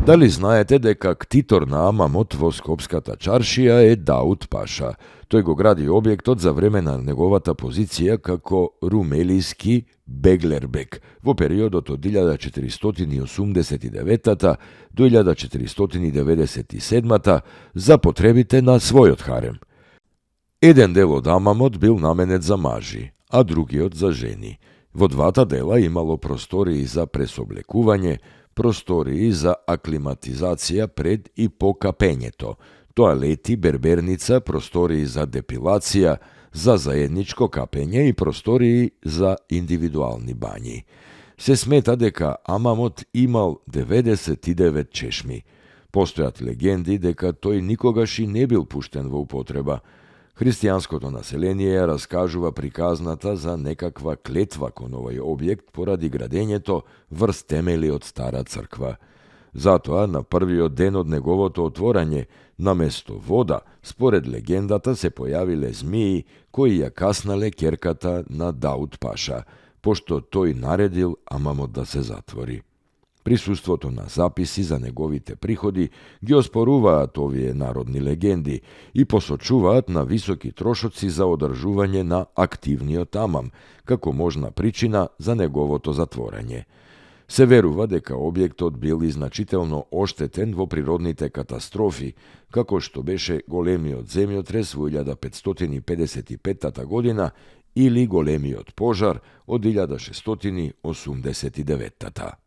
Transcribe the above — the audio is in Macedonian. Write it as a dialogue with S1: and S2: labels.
S1: Дали знаете дека ктитор на Амамот во Скопската чаршија е Дауд Паша? Тој го гради објектот за време на неговата позиција како румелиски беглербек во периодот од 1489 до 1497 за потребите на својот харем. Еден дел од Амамот бил наменет за мажи, а другиот за жени. Во двата дела имало простории за пресоблекување, простории за аклиматизација пред и по капењето, тоалети, берберница, простории за депилација, за заедничко капење и простории за индивидуални бањи. Се смета дека Амамот имал 99 чешми. Постојат легенди дека тој никогаш и не бил пуштен во употреба. Христијанското население ја раскажува приказната за некаква клетва кон овој објект поради градењето врз темели од стара црква. Затоа, на првиот ден од неговото отворање, наместо вода, според легендата се појавиле змии кои ја каснале ќерката на Дауд Паша, пошто тој наредил Амамот да се затвори. Присуството на записи за неговите приходи ги оспоруваат овие народни легенди и посочуваат на високи трошоци за одржување на активниот Амам, како можна причина за неговото затворање. Се верува дека објектот бил и значително оштетен во природните катастрофи, како што беше големиот земјотрес во 1555 година или големиот пожар од 1689.